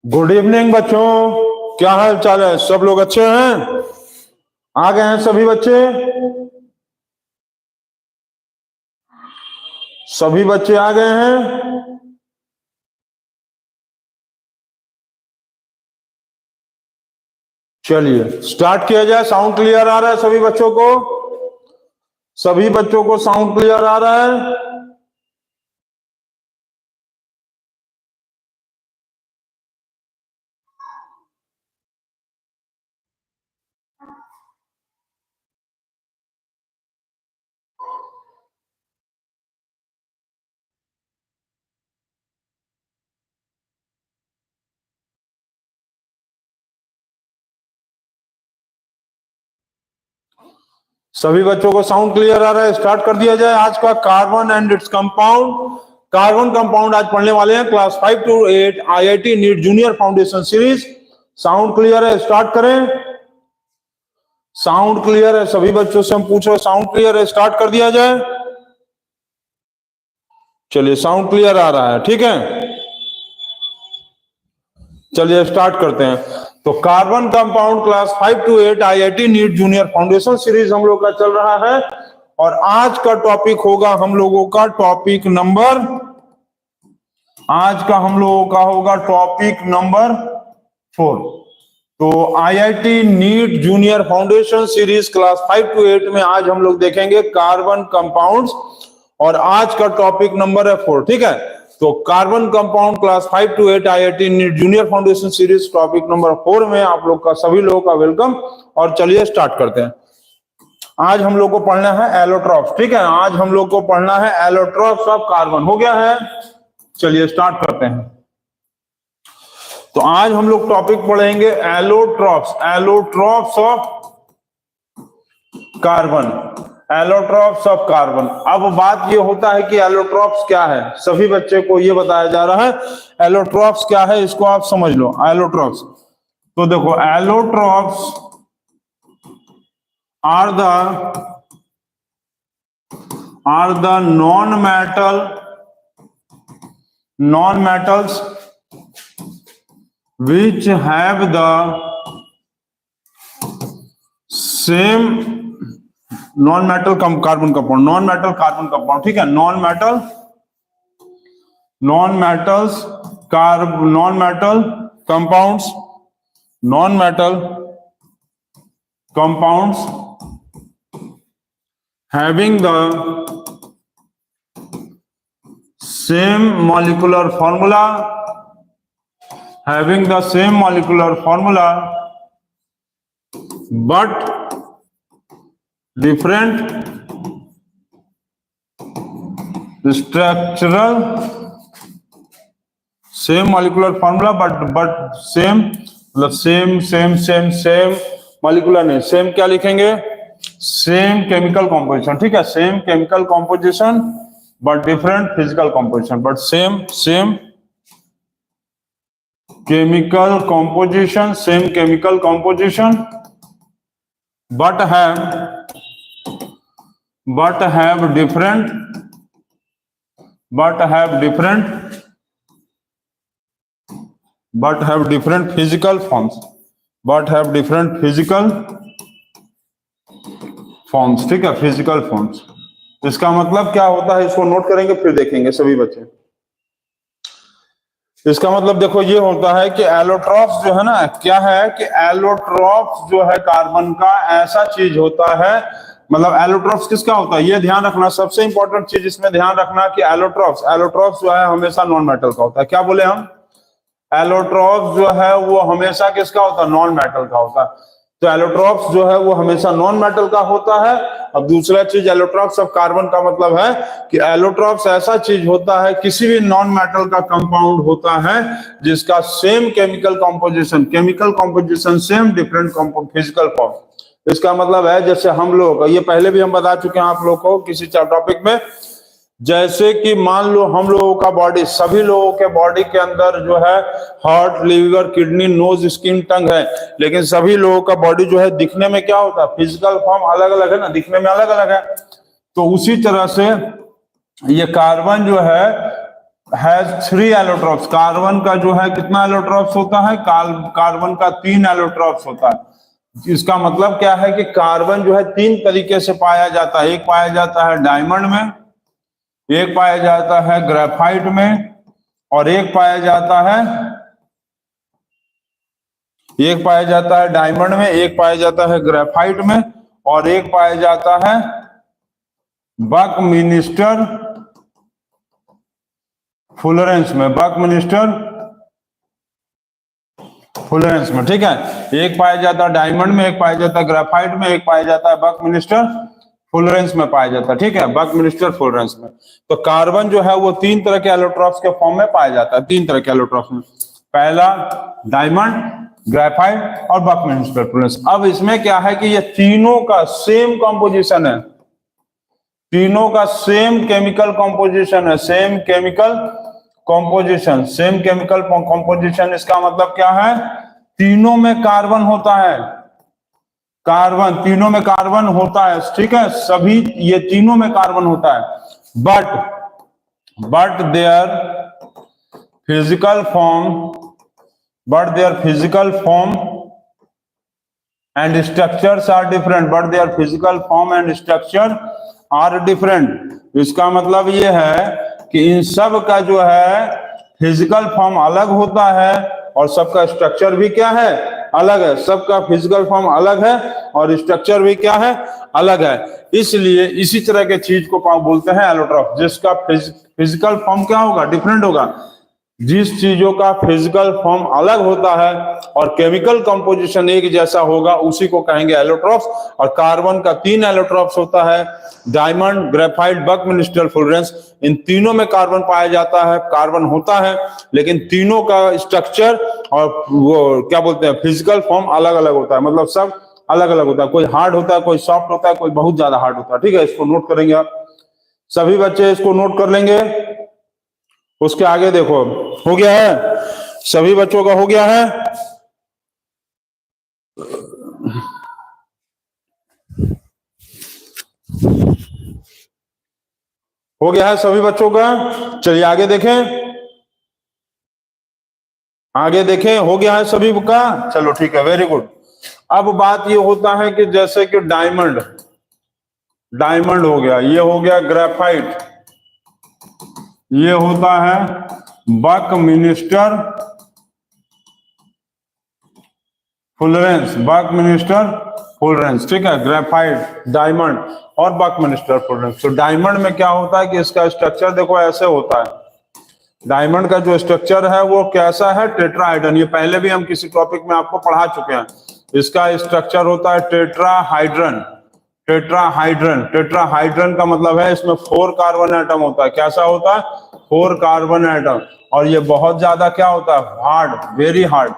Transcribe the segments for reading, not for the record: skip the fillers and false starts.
Good evening बच्चों, क्या हाल चाल है? सब लोग अच्छे हैं? आ गए हैं सभी बच्चे? सभी बच्चे आ गए हैं? चलिए स्टार्ट किया जाए। साउंड क्लियर आ रहा है सभी बच्चों को? सभी बच्चों को साउंड क्लियर आ रहा है? सभी बच्चों को साउंड क्लियर आ रहा है? स्टार्ट कर दिया जाए आज का carbon and its compound. Carbon compound आज पढ़ने वाले हैं class 5 to 8 IIT NEET junior foundation series. Sound clear है? स्टार्ट करें। साउंड क्लियर है? सभी बच्चों से हम पूछ रहे हैं, साउंड क्लियर है? स्टार्ट कर दिया जाए। चलिए साउंड क्लियर आ रहा है, ठीक है। चलिए स्टार्ट करते हैं। तो carbon compound class 5 to 8 IIT NEET junior foundation series हम लोग का चल रहा है और आज का टॉपिक होगा हम लोगों का टॉपिक नंबर, आज का हम लोगों का होगा टॉपिक नंबर 4। तो IIT NEET junior foundation series class 5 to 8 में आज हम लोग देखेंगे कार्बन कंपाउंड्स और आज का टॉपिक नंबर है 4, ठीक है। तो carbon compound class 5 to 8 IIT NEET junior foundation series topic number 4 में आप लोग का सभी लोगों का वेलकम। और चलिए स्टार्ट करते हैं। आज हम लोग को पढ़ना है एलोट्रॉप्स, ठीक है। आज हम लोग को पढ़ना है एलोट्रॉप्स ऑफ कार्बन। हो गया है? चलिए स्टार्ट करते हैं। तो आज हम लोग टॉपिक पढ़ेंगे allotropes, allotropes of carbon, allotropes of carbon. अब बात ये होता है कि एलोट्रॉप्स क्या है, सभी बच्चे को ये बताया जा रहा है एलोट्रॉप्स क्या है, इसको आप समझ लो। एलोट्रॉप्स, तो देखो allotropes are the non metals which have the same non-metal carbon compound, non-metal carbon compound, ठीक है। non-metal compounds, non-metal compounds having the same molecular formula, having the same molecular formula but different structural, same molecular formula but same, मतलब same molecular नहीं, same क्या लिखेंगे? same chemical composition, ठीक है। same chemical composition but different physical composition, but same chemical composition, same chemical composition but have different physical forms, ठीक है। Physical forms, इसका मतलब क्या होता है इसको नोट करेंगे फिर देखेंगे सभी बच्चे। इसका मतलब देखो ये होता है कि एलोट्रॉप्स जो है ना, क्या है कि एलोट्रॉप्स जो है कार्बन का ऐसा चीज होता है, मतलब एलोट्रॉप्स किसका होता है ये ध्यान रखना। सबसे इंपॉर्टेंट चीज इसमें ध्यान रखना कि एलोट्रॉप्स जो है हमेशा नॉन मेटल का होता है। क्या बोले हम? एलोट्रॉप्स जो है वो हमेशा किसका होता है? नॉन मेटल का होता है। तो एलोट्रॉप्स जो है वो हमेशा नॉन मेटल का होता है। अब दूसरा चीज एलोट्रॉप्स ऑफ कार्बन का मतलब है कि एलोट्रॉप्स ऐसा चीज होता है, किसी भी नॉन मेटल का कंपाउंड होता है जिसका same chemical composition same, different physical form. इसका मतलब है जैसे हम लोग, ये पहले भी हम बता चुके हैं आप लोग को किसी टॉपिक में, जैसे कि मान लो हम लोगों का बॉडी, सभी लोगों के बॉडी के अंदर जो है heart, liver, kidney, nose, skin, tongue है, लेकिन सभी लोगों का बॉडी जो है दिखने में क्या होता है? फिजिकल फॉर्म अलग अलग है ना, दिखने में अलग अलग है। तो उसी तरह से ये कार्बन जो है हैज 3 एलोट्रॉप्स। कार्बन का जो है कितना एलोट्रॉप्स होता है? कार्बन का 3 एलोट्रॉप्स होता है। इसका मतलब क्या है कि कार्बन जो है 3 तरीके से पाया जाता है। एक पाया जाता है डायमंड में, एक पाया जाता है ग्रेफाइट में, और एक पाया जाता है डायमंड में, एक पाया जाता है ग्रेफाइट में, और एक पाया जाता है बकमिंस्टर फुलरेंस में। बकमिंस्टर फुलरेंस में, ठीक है। एक पाया जाता है डायमंड में, एक पाया जाता है ग्रेफाइट में, एक पाया जाता है बकमिंस्टर फुलरेंस में पाया जाता है, ठीक है, बकमिंस्टर फुलरेंस में। तो कार्बन जो है वो 3 तरह के एलोट्रॉप्स के फॉर्म में पाया जाता है। 3 तरह के एलोट्रॉप्स में, पहला डायमंड, ग्रेफाइट और बकमिंस्टर फुलरेंस। अब इसमें क्या है कि ये तीनों का सेम कॉम्पोजिशन है, तीनों का सेम केमिकल कॉम्पोजिशन है, सेम केमिकल कॉम्पोजिशन। इसका मतलब क्या है? तीनों में कार्बन होता है, कार्बन तीनों में कार्बन होता है, ठीक है, सभी ये तीनों में कार्बन होता है। But there physical form and structures are different. इसका मतलब ये है कि इन सब का जो है फिजिकल फॉर्म अलग होता है और सबका स्ट्रक्चर भी क्या है? अलग है। सबका फिजिकल फॉर्म अलग है और स्ट्रक्चर भी क्या है? अलग है। इसलिए इसी तरह के चीज को बोलते हैं एलोट्रॉप, जिसका फिजिकल फॉर्म क्या होगा? डिफरेंट होगा। जिस चीजों का फिजिकल फॉर्म अलग होता है और केमिकल कंपोजिशन एक जैसा होगा उसी को कहेंगे एलोट्रॉप्स। और कार्बन का 3 एलोट्रॉप्स होता है, डायमंड, ग्रेफाइट, बकमिंस्टर फुलरेंस। इन तीनों में कार्बन पाया जाता है, कार्बन होता है, लेकिन तीनों का स्ट्रक्चर और वो क्या बोलते हैं फिजिकल फॉर्म अलग अलग होता है। मतलब सब अलग अलग होता है, कोई हार्ड होता है, कोई सॉफ्ट होता है, कोई बहुत ज्यादा हार्ड होता है, ठीक है। इसको नोट करेंगे आप सभी बच्चे, इसको नोट कर लेंगे। उसके आगे देखो, हो गया है? सभी बच्चों का हो गया है? हो गया है सभी बच्चों का? चलिए आगे देखें, आगे देखें, हो गया है सभी का? चलो ठीक है, वेरी गुड। अब बात ये होता है कि जैसे कि डायमंड हो गया, ये हो गया ग्रेफाइट, ये होता है बकमिंस्टर फुलरेंस, ठीक है, ग्रेफाइट, डायमंड और बकमिंस्टर फुलरेंस। तो डायमंड में क्या होता है कि इसका स्ट्रक्चर देखो ऐसे होता है। डायमंड का जो स्ट्रक्चर है वो कैसा है? टेट्राहाइड्रन। ये पहले भी हम किसी टॉपिक में आपको पढ़ा चुके हैं। इसका स्ट्रक्चर होता है टेट्राहाइड्रन। टेट्राहाइड्रन का मतलब है इसमें 4 कार्बन एटम होता है। कैसा होता है? 4 कार्बन एटम। और ये बहुत ज्यादा क्या होता है? Hard, very hard.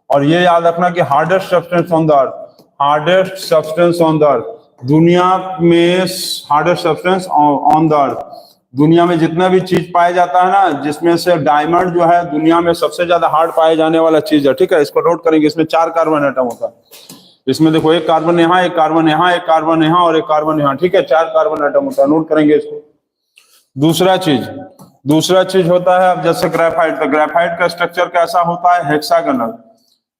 और ये याद रखना कि hardest substance on the earth, दुनिया में hardest substance on the earth. दुनिया में जितना भी चीज पाया जाता है ना, जिसमें से डायमंड जो है दुनिया में सबसे ज्यादा हार्ड पाए जाने वाला चीज है, ठीक है। इसको नोट करेंगे। इसमें 4 कार्बन एटम होता है। इसमें देखो, एक कार्बन यहाँ, एक कार्बन यहाँ, एक कार्बन यहाँ और एक कार्बन यहाँ, ठीक है। 4 कार्बन एटम होता है, नोट करेंगे इसको। दूसरा चीज होता है, अब जैसे ग्रेफाइट, तो ग्रेफाइट का स्ट्रक्चर कैसा होता है? हेक्सागोनल।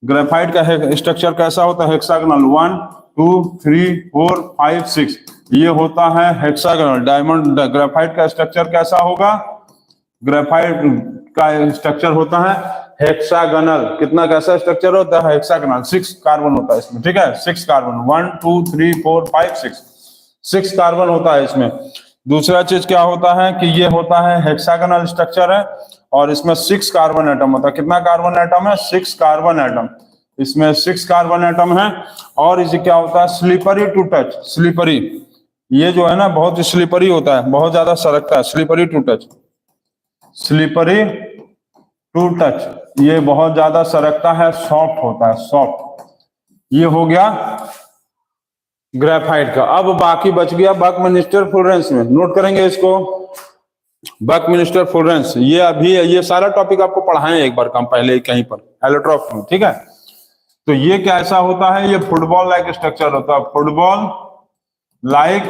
ग्रेफाइट का स्ट्रक्चर कैसा होता है? हेक्सागोनल। 1 2 3 4 5 6, ये होता है हेक्सागोनल। डायमंड ग्रेफाइट का स्ट्रक्चर कैसा होगा? ग्रेफाइट का स्ट्रक्चर होता है हेक्सागोनल। कितना कैसा स्ट्रक्चर होता है? हेक्सागोनल। 6 कार्बन होता है इसमें, ठीक है। 6 कार्बन, 1 2 3 4 5 6 कार्बन होता है इसमें। दूसरा चीज क्या होता है कि ये होता है हेक्सागोनल स्ट्रक्चर है और इसमें 6 कार्बन एटम होता है। कितना कार्बन एटम है? 6 कार्बन एटम। इसमें 6 कार्बन एटम है। और इसे क्या होता है? Slippery to touch. स्लिपरी, ये जो है ना बहुत स्लिपरी होता है, बहुत ज्यादा सरकता है। स्लिपरी टू टच, ये बहुत ज्यादा सरकता है, सॉफ्ट होता है, सॉफ्ट। ये हो गया ग्रेफाइट का। अब बाकी बच गया बकमिंस्टर फुलरेंस में, नोट करेंगे इसको। बकमिंस्टर फुलरेंस, ये अभी ये सारा टॉपिक आपको पढ़ाएं एक बार कम पहले कहीं पर एलोट्रॉप्स में, ठीक है। तो ये कैसा होता है? ये फुटबॉल लाइक स्ट्रक्चर होता है, फुटबॉल लाइक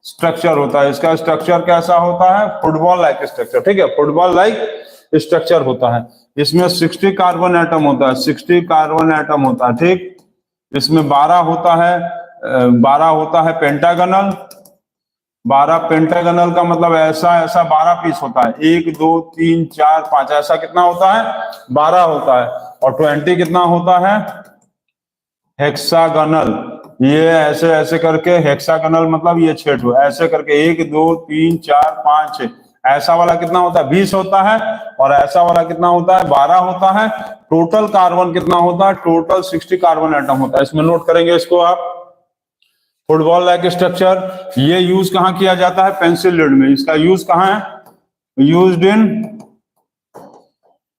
स्ट्रक्चर होता है। इसका स्ट्रक्चर कैसा होता है? फुटबॉल लाइक स्ट्रक्चर, ठीक है, फुटबॉल लाइक स्ट्रक्चर होता है। इसमें 60 कार्बन एटम होता है, 60 कार्बन एटम होता है, ठीक। इसमें 12 होता है, 12 होता है पेंटागनल। 12 पेंटागनल का मतलब ऐसा ऐसा 12 पीस होता है, 1 2 3 4 5, ऐसा कितना होता है? 12 होता है। और 20 कितना होता है? हेक्सागनल। ये ऐसे ऐसे करके हेक्सागनल मतलब ये 6 ऐसे करके 1 2 3 4 5 6, ऐसा वाला कितना होता है? 20 होता है। और ऐसा वाला कितना होता है? 12 होता है। टोटल कार्बन कितना होता है? टोटल 60 कार्बन एटम होता है। इसमें नोट करेंगे इसको आप। फुटबॉल लाइक स्ट्रक्चर, ये यूज कहां किया जाता है? पेंसिल लीड में। इसका यूज कहां है? Used in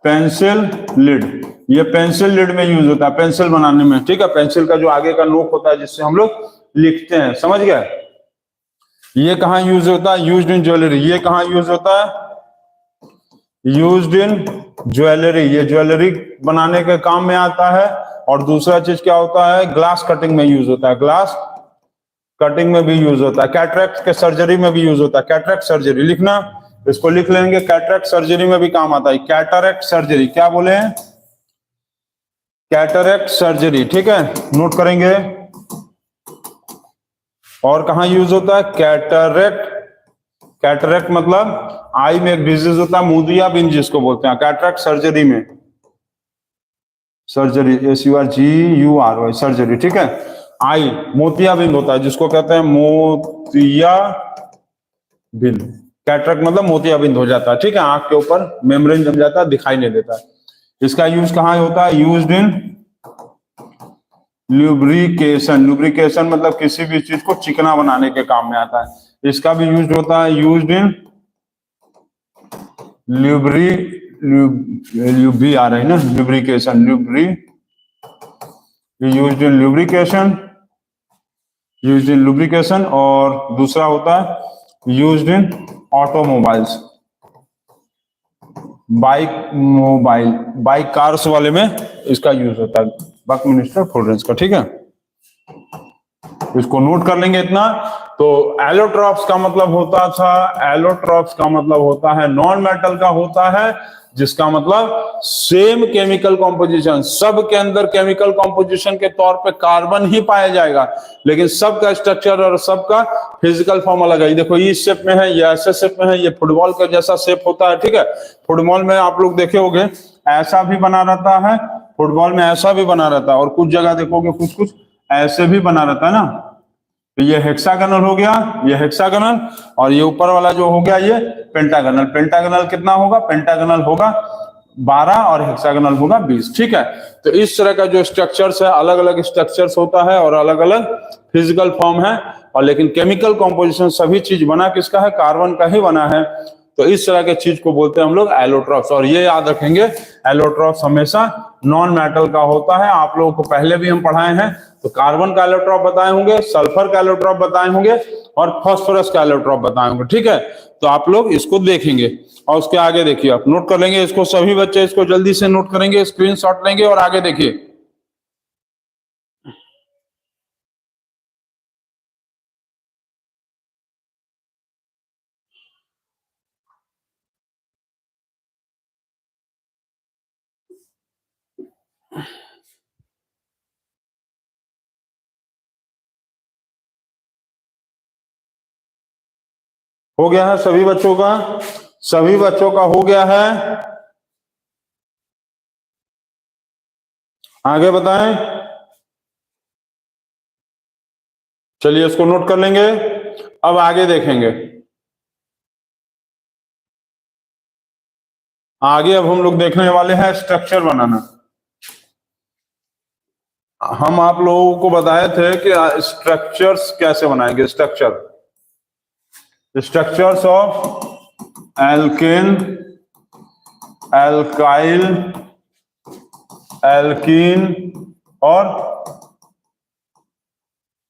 pencil lead. ये पेंसिल लीड में यूज होता है, पेंसिल बनाने में, ठीक है। पेंसिल का जो आगे का नोक होता है जिससे हम लोग लिखते हैं, समझ गए। ये कहां यूज होता है? Used in jewellery. ये कहां यूज होता है? Used in jewellery. ये ज्वेलरी बनाने के काम में आता है। और दूसरा चीज क्या होता है? ग्लास कटिंग में यूज होता है, ग्लास कटिंग में भी यूज होता है। कैटरेक्ट के सर्जरी में भी यूज होता है। कैटरेक्ट सर्जरी लिखना, इसको लिख लेंगे। कैटरेक्ट सर्जरी में भी काम आता है। कैटरेक्ट सर्जरी, क्या बोले हैं? कैटरेक्ट सर्जरी, ठीक है, नोट करेंगे। और कहां यूज होता है? कैटरेक्ट। कैटरेक्ट मतलब आई में एक डिजीज होता है, मोतियाबिंद जिसको बोलते हैं। कैटरेक्ट सर्जरी में, सर्जरी SURGURY सर्जरी, ठीक है। आई मोतियाबिंद होता है जिसको कहते हैं मोतियाबिंद। कैटरेक्ट मतलब मोतियाबिंद हो जाता है, ठीक है। आंख के ऊपर मेम्ब्रेन जम जाता है, दिखाई नहीं देता। इसका यूज कहां होता है? Used in lubrication. ल्यूब्रिकेशन मतलब किसी भी चीज को चिकना बनाने के काम में आता है। इसका भी यूज होता है, यूज्ड इन ल्यूब्री आ रही है ना, lubrication, used in lubrication, used in lubrication. और दूसरा होता है used in automobiles, bike mobile, bike cars वाले में इसका यूज होता है, बकमिंस्टर फ्लोरेंस का, ठीक है। इसको नोट कर लेंगे इतना। तो एलोट्रॉप्स का मतलब होता था, एलोट्रॉप्स का मतलब होता है नॉन मेटल का होता है, जिसका मतलब सेम केमिकल कॉम्पोजिशन, सब के अंदर केमिकल कॉम्पोजिशन के तौर पे कार्बन ही पाया जाएगा, लेकिन सबका स्ट्रक्चर और सबका फिजिकल फॉर्म अलग है। देखो इस शेप में है, ये ऐसे शेप में है, ये फुटबॉल का जैसा शेप होता है, ठीक है। फुटबॉल में आप लोग देखे होंगे ऐसा भी बना रहता है, फुटबॉल में ऐसा भी बना रहता है, और कुछ जगह देखोगे कुछ कुछ ऐसे भी बना रहता है ना। तो ये हेक्सागनल हो गया, ये हेक्सागनल, और ये ऊपर वाला जो हो गया ये पेंटागनल। पेंटागनल कितना होगा? पेंटागनल होगा 12 और हेक्सागनल होगा 20, ठीक है। तो इस तरह का जो स्ट्रक्चर्स है, अलग अलग स्ट्रक्चर्स होता है और अलग अलग फिजिकल फॉर्म है, और लेकिन केमिकल कॉम्पोजिशन सभी चीज बना किसका है? कार्बन का ही बना है। तो इस तरह के चीज को बोलते हैं हम लोग एलोट्रॉप्स। और ये याद रखेंगे, एलोट्रॉप्स हमेशा नॉन मेटल का होता है। आप लोगों को पहले भी हम पढ़ाए हैं, तो कार्बन का एलोट्रॉप बताए होंगे, सल्फर का एलोट्रॉप बताए होंगे, और फास्फोरस का एलोट्रॉप बताए होंगे, ठीक है। तो आप लोग इसको देखेंगे और उसके आगे देखिए, आप नोट कर लेंगे इसको। सभी बच्चे इसको जल्दी से नोट करेंगे, स्क्रीनशॉट लेंगे और आगे देखिए। हो गया है सभी बच्चों का? सभी बच्चों का हो गया है? आगे बताएं। चलिए इसको नोट कर लेंगे, अब आगे देखेंगे। आगे अब हम लोग देखने वाले हैं स्ट्रक्चर बनाना। हम आप लोगों को बताए थे कि स्ट्रक्चर्स कैसे बनाएंगे। Structures of alkene, alkyl, alkene और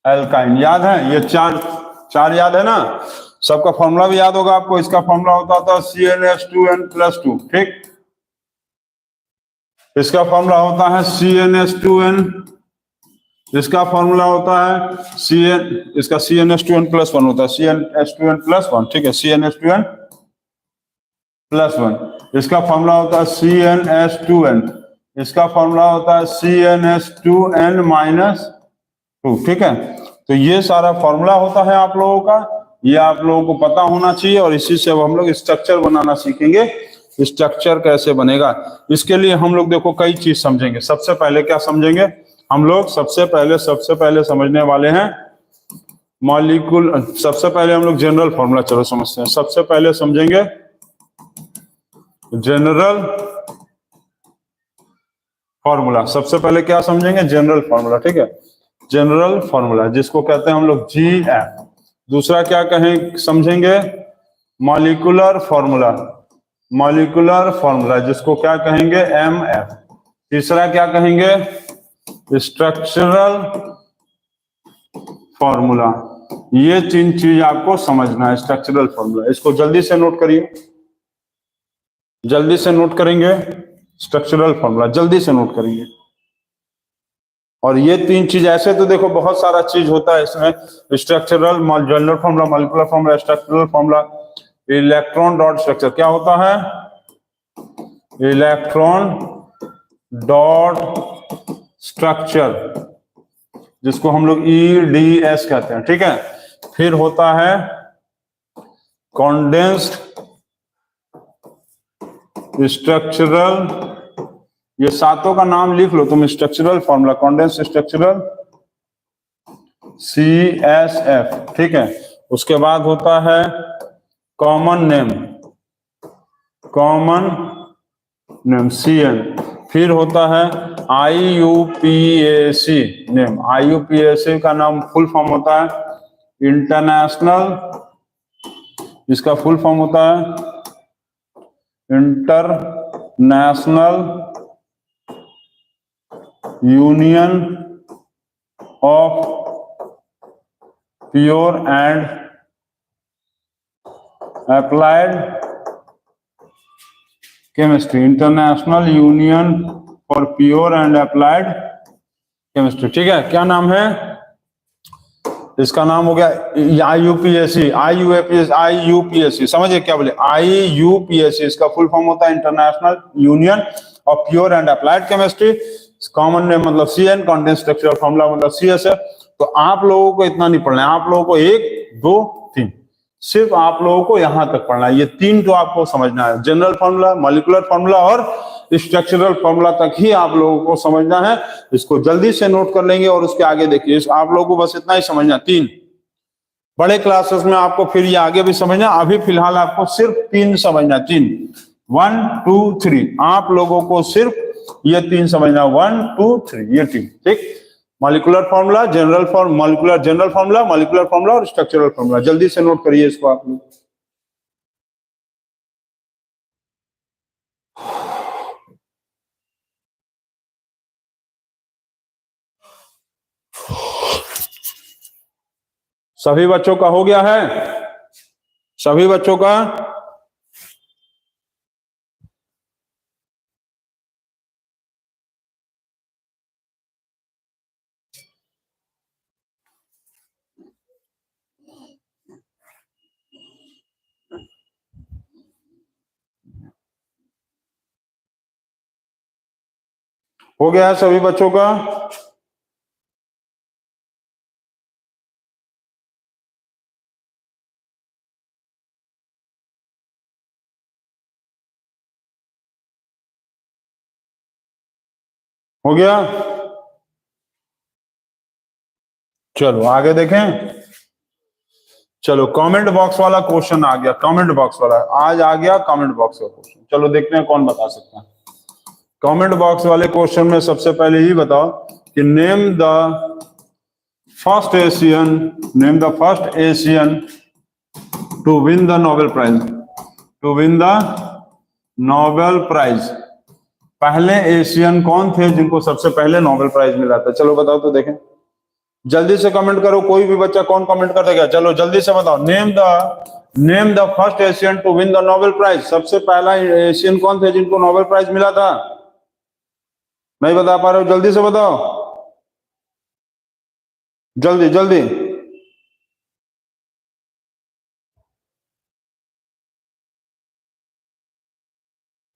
एल्काइन। याद है ये चार याद है ना? सबका फॉर्मूला भी याद होगा आपको। इसका फॉर्मूला होता था CnH2n+2, ठीक। इसका फॉर्मूला होता है CnH2n, इसका फॉर्मूला होता है Cn, इसका CnH2n+1 होता है, CnH2n+1, ठीक है, CnH2n+1। इसका फॉर्मूला होता है CnH2n, इसका फॉर्मूला होता है CnH2n-2, ठीक है। तो ये सारा फॉर्मूला होता है आप लोगों का, ये आप लोगों को पता होना चाहिए, और इसी से अब हम लोग स्ट्रक्चर बनाना सीखेंगे। स्ट्रक्चर कैसे बनेगा, इसके लिए हम लोग देखो कई चीज समझेंगे। सबसे पहले क्या समझेंगे हम लोग, सबसे पहले समझने वाले हैं मॉलिक्यूल। सबसे पहले हम लोग जनरल फॉर्मूला चलो समझते हैं। सबसे पहले समझेंगे जनरल फॉर्मूला। सबसे पहले क्या समझेंगे, जनरल फॉर्मूला, ठीक है, जनरल फॉर्मूला जिसको कहते हैं हम लोग GF। दूसरा क्या कहें समझेंगे, मॉलिक्यूलर फॉर्मूला, मॉलिक्यूलर फॉर्मूला जिसको क्या कहेंगे MF। तीसरा क्या कहेंगे, स्ट्रक्चरल फॉर्मूला। ये तीन चीज आपको समझना है, स्ट्रक्चरल फॉर्मूला। इसको जल्दी से नोट करिए, जल्दी से नोट करेंगे, स्ट्रक्चरल फॉर्मूला जल्दी से नोट करेंगे। और ये तीन चीज ऐसे तो देखो बहुत सारा चीज होता है इसमें, structural, general formula, molecular formula, structural formula. Electron dot structure क्या होता है, इलेक्ट्रॉन डॉट स्ट्रक्चर जिसको हम लोग EDS कहते हैं, ठीक है। फिर होता है कॉन्डेंस्ड स्ट्रक्चरल, ये सातों का नाम लिख लो तुम, structural formula condensed structural CSF, ठीक है। उसके बाद होता है common name, common name CN। फिर होता है IUPAC नेम, IUPAC का नाम फुल फॉर्म होता है इंटरनेशनल, इसका फुल फॉर्म होता है international union of pure and applied chemistry, international union for pure and applied chemistry, ठीक है। क्या नाम है इसका, नाम हो गया IUPAC, IUPAC समझिए क्या बोले, IUPAC इसका फुल फॉर्म होता है international union of pure and applied chemistry. Common name मतलब CN, कॉन्डेंस्ड स्ट्रक्चरल फॉर्मूला मतलब CSF। तो आप लोगों को इतना नहीं पढ़ना है, आप लोगों को 1 2 3 सिर्फ आप लोगों को यहां तक पढ़ना है। ये तीन तो आपको समझना है, जनरल फॉर्मूला, मॉलिक्यूलर फॉर्मूला और स्ट्रक्चरल फॉर्मूला तक ही आप लोगों को समझना है। इसको जल्दी से नोट कर लेंगे और उसके आगे देखिए, आप लोगों को बस इतना ही समझना। 3 बड़े क्लासेस में आपको फिर ये आगे भी समझना, अभी फिलहाल आपको सिर्फ 3 समझना, 3 1 2 3 आप लोगों को सिर्फ ये 3 समझना, 1 2 3 ये 3, ठीक। Molecular formula, general form, molecular general formula, molecular formula और स्ट्रक्चरल फॉर्मूला। जल्दी से नोट करिए इसको आप लोग। सभी बच्चों का हो गया है, सभी बच्चों का हो गया है, सभी बच्चों का हो गया। चलो आगे देखें। चलो कमेंट बॉक्स वाला क्वेश्चन आ गया, कमेंट बॉक्स वाला आज आ गया, कमेंट बॉक्स का क्वेश्चन। चलो देखते हैं कौन बता सकता है। कमेंट बॉक्स वाले क्वेश्चन में सबसे पहले ही बताओ कि name the first Asian, name the first Asian to win the Nobel prize, to win the Nobel prize. पहले एशियन कौन थे जिनको सबसे पहले नोबेल प्राइज मिला था? चलो बताओ तो देखें, जल्दी से कमेंट करो, कोई भी बच्चा कौन कमेंट कर देगा? चलो जल्दी से बताओ, name the first Asian to win the Nobel prize. सबसे पहला एशियन कौन थे जिनको नोबेल प्राइज मिला था? नहीं बता पा रहे हो, जल्दी से बताओ। जल्दी जल्दी।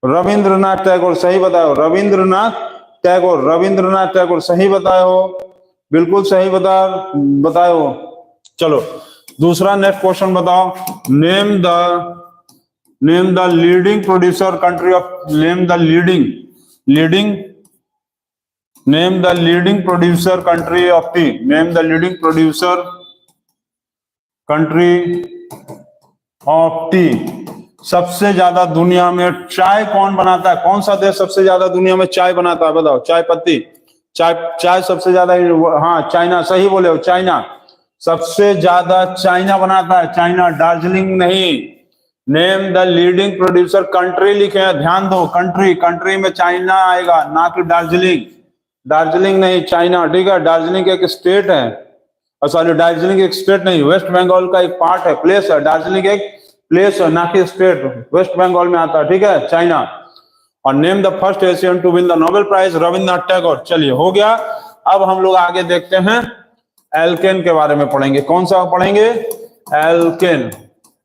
रविंद्रनाथ टैगोर, सही बताओ। रविंद्रनाथ टैगोर, रविंद्रनाथ टैगोर, सही बताए हो, बिल्कुल सही बताए हो। चलो दूसरा नेक्स्ट क्वेश्चन बताओ। Name the leading producer country of, name the leading name the leading producer country of T, name the leading producer country of T. सबसे ज्यादा दुनिया में चाय कौन बनाता है? कौन सा देश सबसे ज्यादा दुनिया में चाय बनाता है? बताओ। चाय पत्ती, चाय सबसे ज्यादा, हाँ चाइना, सही बोले हो, चाइना सबसे ज्यादा चाइना बनाता है, चाइना, दार्जिलिंग नहीं। Name the leading producer country लिखे हैं, ध्यान दो, कंट्री में चाइना आएगा, ना कि दार्जिलिंग। दार्जिलिंग नहीं, चाइना, ठीक है। दार्जिलिंग एक स्टेट है, सॉरी दार्जिलिंग एक स्टेट नहीं, वेस्ट बंगाल का एक पार्ट है, प्लेस है। दार्जिलिंग एक प्लेस है, ना कि स्टेट, वेस्ट बंगाल में आता है, ठीक है, चाइना। और name the first Asian to win the Nobel prize, Rabindranath Tagore. चलिए हो गया। अब हम लोग आगे देखते हैं, एल्केन के बारे में पढ़ेंगे। कौन सा पढ़ेंगे? एल्केन।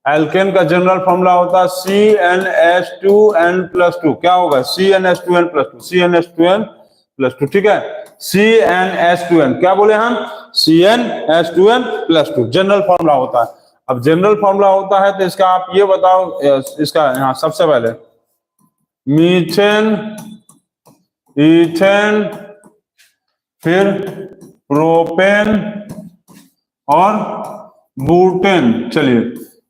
एल्केन का जनरल फॉर्मूला होता है CnH2n+2। क्या होगा? CnH2n+2, CnH2n+2, ठीक है, CnH2n। क्या बोले हम? CnH2n+2 जनरल फॉर्मूला होता है। अब जनरल फॉर्मूला होता है तो इसका आप ये बताओ, इसका यहाँ सबसे पहले मीथेन, इथेन, फिर प्रोपेन और बुटेन। चलिए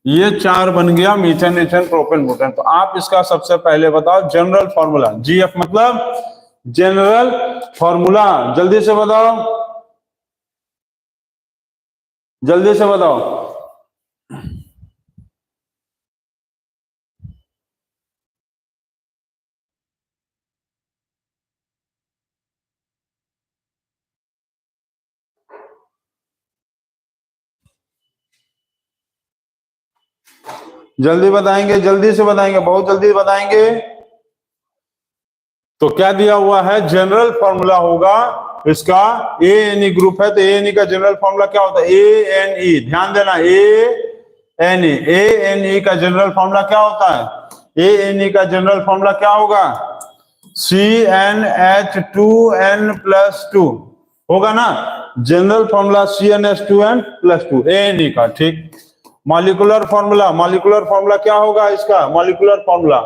ये चार बन गया, मीथेन, इथेन, प्रोपेन, बुटेन। तो आप इसका सबसे पहले बताओ जनरल फॉर्मूला। GF मतलब जनरल फॉर्मूला, जल्दी से बताओ, जल्दी से बताओ। जल्दी बताएंगे, जल्दी से बताएंगे, बहुत जल्दी बताएंगे। तो क्या दिया हुआ है? जनरल फॉर्मूला होगा इसका, ANE ग्रुप है तो ANE का जनरल फॉर्मूला क्या होता है? ANE, ध्यान देना, ANE का जनरल फॉर्मूला क्या होता है? ANE का जनरल फॉर्मूला क्या होगा? CnH2n+2 होगा ना, जनरल फॉर्मूला CnH2n+2 ANE का, ठीक। मॉलिक्यूलर फॉर्मूला क्या होगा इसका? मॉलिक्यूलर फॉर्मूला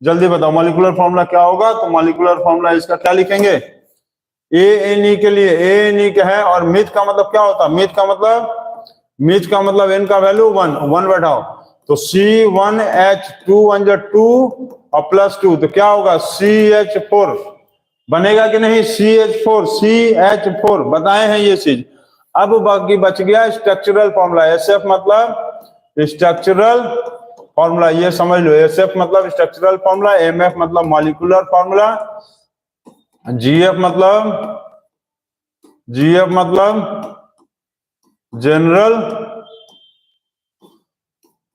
जल्दी बताओ, मॉलिक्यूलर फॉर्मूला क्या होगा? तो मॉलिक्यूलर फॉर्मूला इसका क्या लिखेंगे? ANE के लिए ANE का है, और मिथ का मतलब क्या होता है? मिथ का मतलब n का वैल्यू 1 बैठाओ, तो C1H2 2 और +2, तो क्या होगा? CH4 बनेगा कि नहीं? CH4 बताए हैं ये चीज। अब बाकी बच गया स्ट्रक्चरल फॉर्मूला। SF मतलब स्ट्रक्चरल फॉर्मूला, ये समझ लो। SF मतलब स्ट्रक्चरल फॉर्मूला, MF मतलब मॉलिक्यूलर फॉर्मूला, GF मतलब जनरल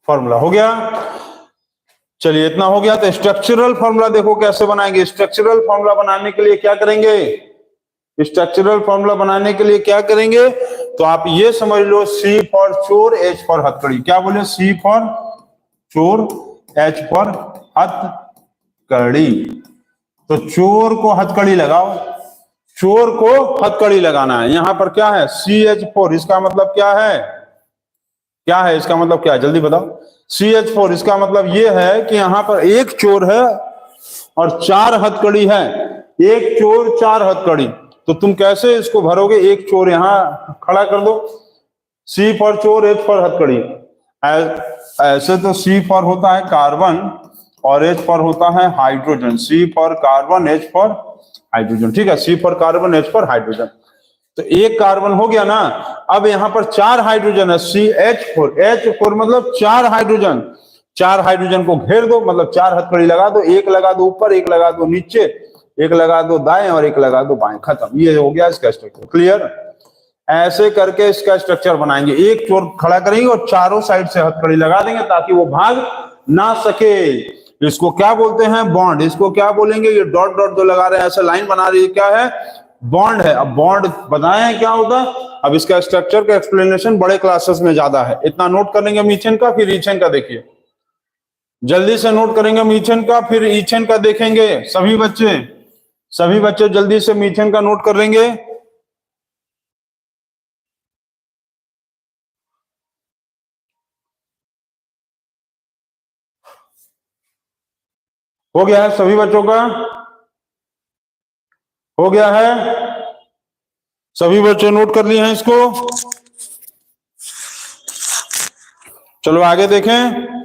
फॉर्मूला। हो गया? चलिए इतना हो गया। तो स्ट्रक्चरल फॉर्मूला देखो कैसे बनाएंगे। स्ट्रक्चरल फॉर्मूला बनाने के लिए क्या करेंगे? स्ट्रक्चरल फॉर्मूला बनाने के लिए क्या करेंगे? तो आप ये समझ लो, C फॉर चोर, H फॉर हथकड़ी। क्या बोले? C फॉर चोर, H फॉर हथकड़ी। तो चोर को हथकड़ी लगाओ, चोर को हथकड़ी लगाना है। यहां पर क्या है? CH4, इसका मतलब क्या है? क्या है इसका मतलब? क्या है? जल्दी बताओ। CH4 इसका मतलब ये है कि यहां पर एक चोर है और 4 हथकड़ी है। एक चोर 4 हथकड़ी, तो तुम कैसे इसको भरोगे? एक चोर यहां खड़ा कर दो, C फॉर चोर, H फॉर हथकड़ी। ऐसे तो C फॉर होता है कार्बन और H फॉर होता है hydrogen. C for carbon, H for hydrogen, ठीक है। C for carbon, H for hydrogen. तो एक कार्बन हो गया ना। अब यहां पर 4 हाइड्रोजन है, H4 मतलब 4 हाइड्रोजन। 4 हाइड्रोजन को घेर दो, मतलब 4 हथकड़ी लगा दो। एक लगा दो ऊपर, एक लगा दो नीचे, एक लगा दो दाएं और एक लगा दो बाएं। खत्म, ये हो गया इसका स्ट्रक्चर। क्लियर? ऐसे करके इसका स्ट्रक्चर बनाएंगे। एक चोर खड़ा करेंगे और चारों साइड से हथकड़ी लगा देंगे ताकि वो भाग ना सके। इसको क्या बोलते हैं? बॉन्ड। इसको क्या बोलेंगे? ये डॉट डॉट जो लगा रहे हैं, ऐसे लाइन बना रही है, क्या है? बॉन्ड है। अब बॉन्ड बताएं क्या होता है, अब इसका स्ट्रक्चर का एक्सप्लेनेशन बड़े क्लासेस में ज्यादा है, इतना नोट कर लेंगे मीथेन का, फिर ईथेन का देखिए, जल्दी से नोट करेंगे मीथेन का, फिर ईथेन का देखेंगे। सभी बच्चे जल्दी से मीथेन का नोट कर लेंगे। हो गया है सभी बच्चों का? हो गया है? सभी बच्चे नोट कर लिए हैं इसको? चलो आगे देखें।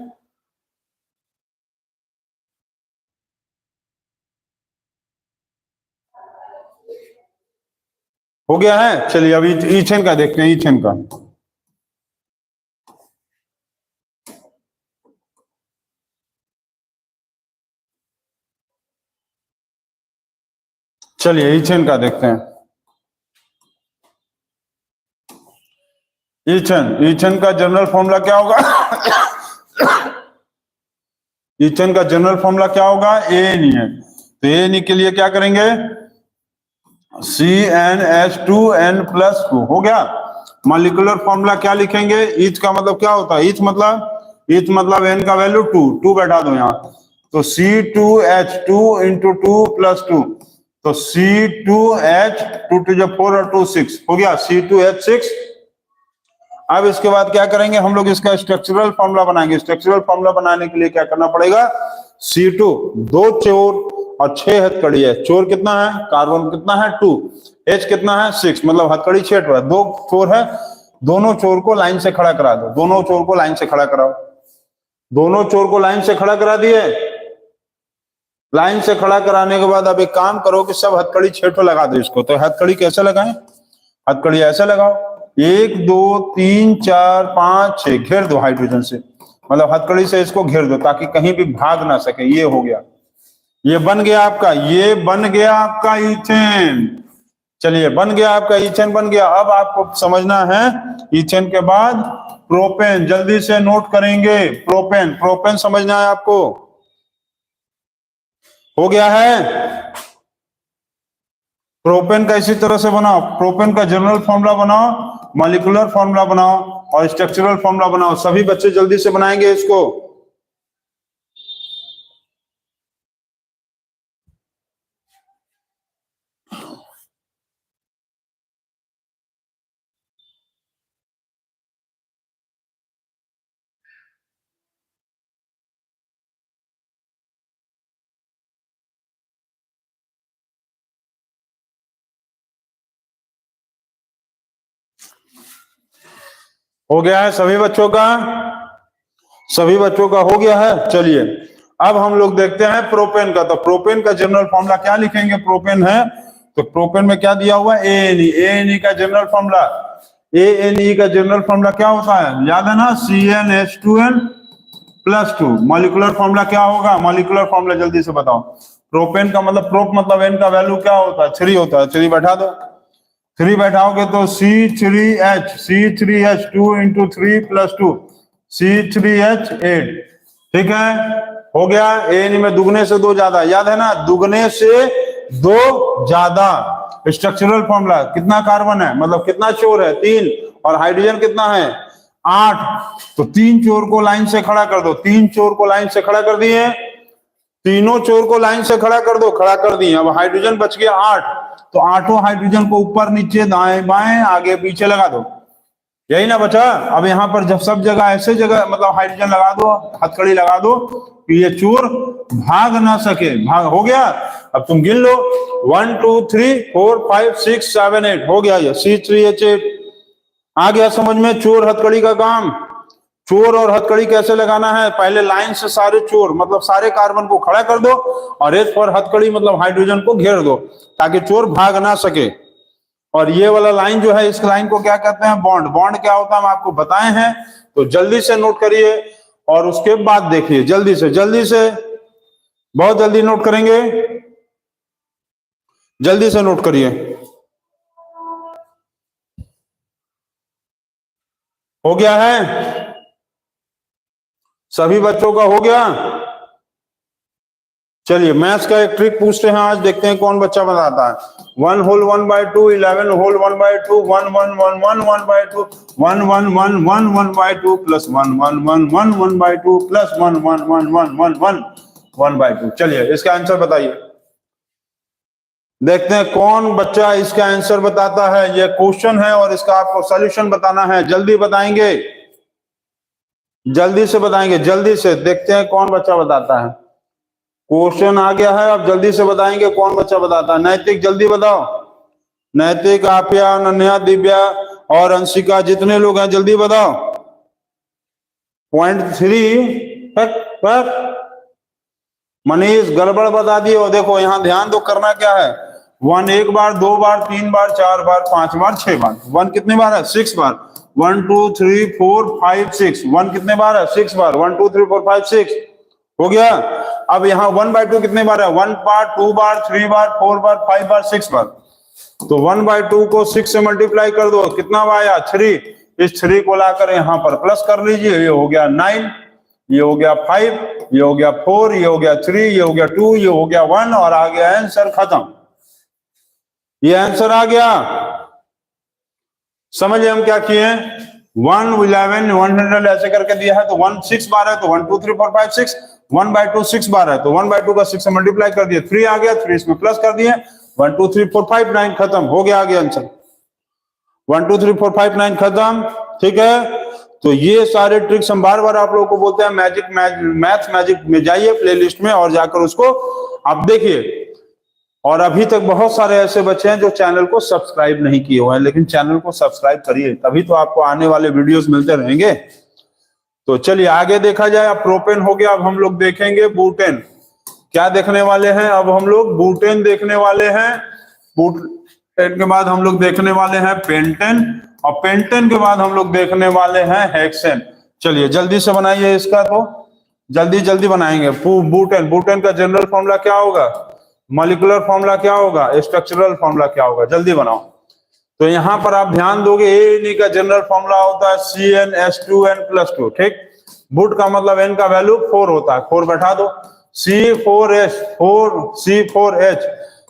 हो गया है? चलिए अभी ईथेन का देखते हैं, ईथेन का। चलिए ईथेन का देखते हैं। ईथेन का जनरल फॉर्मूला क्या होगा? ईथेन का जनरल फॉर्मूला क्या होगा? ANE है, तो ANE के लिए क्या करेंगे? CnH2n+2 हो गया। मॉलिक्यूलर फॉर्मूला क्या लिखेंगे? ईच का मतलब क्या होता है? ईच मतलब n का वैल्यू 2 बैठा दो यहाँ, तो C2H2 इंटू 2+2, तो C2H 2 to the 4 और 2 6 हो गया C2H6। अब इसके बाद क्या करेंगे हम लोग? इसका स्ट्रक्चरल फॉर्मूला बनाएंगे। स्ट्रक्चरल फॉर्मूला बनाने के लिए क्या करना पड़ेगा? C2 2 चोर और 6 हथकड़ी है। चोर कितना है? कार्बन कितना है? 2। H कितना है? 6, मतलब हथकड़ी 6 है, 2 चोर है। दोनों चोर को लाइन से खड़ा करा दो, दोनों चोर को लाइन से खड़ा कराओ। दोनों चोर को लाइन से खड़ा करा दिए। लाइन से खड़ा कराने के बाद अब एक काम करो कि सब हथकड़ी 6 लगा दो इसको। तो हथकड़ी कैसे लगाएं? हथकड़ी ऐसे लगाओ, 1 2 3 4 5 6, घेर दो हाइड्रोजन से, मतलब हथकड़ी से इसको घेर दो ताकि कहीं भी भाग ना सके। ये हो गया, ये बन गया आपका, ये बन गया आपका ईथेन। चलिए बन गया आपका ईथेन, बन गया। अब आपको समझना है ईथेन के बाद प्रोपेन, जल्दी से नोट करेंगे। प्रोपेन समझना है आपको। हो गया है? प्रोपेन का इसी तरह से बनाओ, प्रोपेन का जनरल फॉर्मूला बनाओ, मॉलिक्यूलर फॉर्मूला बनाओ और स्ट्रक्चरल फॉर्मूला बनाओ। सभी बच्चे जल्दी से बनाएंगे इसको। हो गया है सभी बच्चों का? सभी बच्चों का हो गया है। चलिए अब हम लोग देखते हैं प्रोपेन का। तो प्रोपेन का जनरल फॉर्मूला क्या लिखेंगे? प्रोपेन है तो प्रोपेन में क्या दिया हुआ है? ANE का जनरल फॉर्मूला। ANE का जनरल फॉर्मूला क्या होता है? याद है ना? CnH2n+2। मॉलिक्यूलर फॉर्मूला क्या होगा? मॉलिक्यूलर फॉर्मूला जल्दी से बताओ। प्रोपेन का मतलब, प्रोप मतलब n का वैल्यू क्या होता है? 3 होता है। 3 बैठा दो, 3 बैठाओगे तो C3H 2 इंटू 3+2, C3H8। ठीक है, हो गया। ANE में दुगने से 2 ज्यादा, याद है ना? दुगने से 2 ज्यादा। स्ट्रक्चरल फॉर्मूला, कितना कार्बन है मतलब कितना चोर है? 3, और हाइड्रोजन कितना है? 8। तो 3 चोर को लाइन से खड़ा कर दो, 3 चोर को लाइन से खड़ा कर दिए, तीनों चोर को लाइन से खड़ा कर दो, खड़ा कर दिए। अब हाइड्रोजन बच गया 8, तो 8 हाइड्रोजन को ऊपर नीचे दाएं बाएं आगे पीछे लगा दो। यही ना बचा? अब यहाँ पर जब सब जगह ऐसे जगह मतलब हाइड्रोजन लगा दो, हथकड़ी लगा दो कि ये चोर भाग ना सके। भाग हो गया। अब तुम गिन लो, 1 2 3 4 5 6 7 8 हो गया। ये C3H8 आ गया समझ में? चोर हथकड़ी का काम। चोर और हथकड़ी कैसे लगाना है? पहले लाइन से सारे चोर मतलब सारे कार्बन को खड़ा कर दो, और H पर हथकड़ी मतलब हाइड्रोजन को घेर दो ताकि चोर भाग ना सके। और ये वाला लाइन जो है, इस लाइन को क्या कहते हैं? बॉन्ड। बॉन्ड क्या होता है हम आपको बताए हैं, तो जल्दी से नोट करिए और उसके बाद देखिए। जल्दी से बहुत जल्दी नोट करेंगे, जल्दी से नोट करिए। हो गया है? सभी बच्चों का हो गया? चलिए मैथ्स का एक ट्रिक पूछते हैं आज, देखते हैं कौन बच्चा बताता है। 1 होल 1/2, 11 होल 1/2, 1 1 1 1 1/2, 1 1 1 1 1/2 प्लस 1 1 1 1 1/2 प्लस 1 1 1 1 1 1 1/2। चलिए इसका आंसर बताइए, देखते हैं कौन बच्चा इसका आंसर बताता है। ये क्वेश्चन है और इसका आपको सॉल्यूशन बताना है। जल्दी बताएंगे, जल्दी से बताएंगे, जल्दी से। देखते हैं कौन बच्चा बताता है। क्वेश्चन आ गया है, अब जल्दी से बताएंगे कौन बच्चा बताता है। नैतिक जल्दी बताओ, नैतिक, आपिया, अनन्या, दिव्या और अंशिका, जितने लोग हैं जल्दी बताओ। 0.3 मनीष गड़बड़ बता दिए। और देखो यहाँ ध्यान दो, करना क्या है। 1 1 बार, 2 बार, 3 बार, 4 बार, 5 बार, 6 बार। 1 कितने बार है? 6 बार। 1 2 3 4 5 6। 1 कितने बार है? 6 बार। 1 2 3 4 5 6 हो गया। अब यहाँ 1/2 कितने बार है? 1 बार, 2 बार, 3 बार, 4 बार, 5 बार, 6 बार। तो 1/2 को 6 से मल्टीप्लाई कर दो, कितना आया? 3। इस 3 को लाकर यहाँ पर प्लस कर लीजिए, ये हो गया 9, ये हो गया 5, ये हो गया 4, ये हो गया 3, ये हो गया 2, ये हो गया 1 और आ गया आंसर। खत्म, ये आंसर आ गया। समझिए हम क्या किए हैं। 1 11 100 ऐसे करके दिया है, तो 1 6 बार है, तो 1 2 3 4 5 6। 1/2 6 बार है, तो 1/2 का 6 से मल्टीप्लाई कर दिए, 3 आ गया, 3 इसमें प्लस कर दिए, 1 2 3 4 5 9 खत्म हो गया, आ गया आंसर। 1 2 3 4 5 9 खत्म, ठीक है। तो ये सारे ट्रिक्स हम बार बार आप लोगों को बोलते हैं। मैथ्स मैजिक में जाइए प्लेलिस्ट में और जाकर उसको आप देखिए। और अभी तक बहुत सारे ऐसे बच्चे हैं जो चैनल को सब्सक्राइब नहीं किए हुए हैं, लेकिन चैनल को सब्सक्राइब करिए, तभी तो आपको आने वाले वीडियोस मिलते रहेंगे। तो चलिए आगे देखा जाए। अब प्रोपेन हो गया, अब हम लोग देखेंगे बुटेन। क्या देखने वाले हैं? अब हम लोग बुटेन देखने वाले हैं। बुटेन के बाद हम लोग देखने वाले हैं पेंटेन, और पेंटेन के बाद हम लोग देखने वाले हैं हेक्सेन। चलिए जल्दी से बनाइए इसका, तो जल्दी जल्दी बनाएंगे। बुटेन, बुटेन का जनरल फॉर्मूला क्या होगा? मॉलिक्यूलर फॉर्मूला क्या होगा? स्ट्रक्चरल फॉर्मूला क्या होगा? जल्दी बनाओ। तो यहां पर आप ध्यान दोगे, ए का जनरल फॉर्मूला होता है CnH2n+2, ठीक। बुट का मतलब n का वैल्यू 4 होता है, 4 बैठा दो। C4H, 4C4H,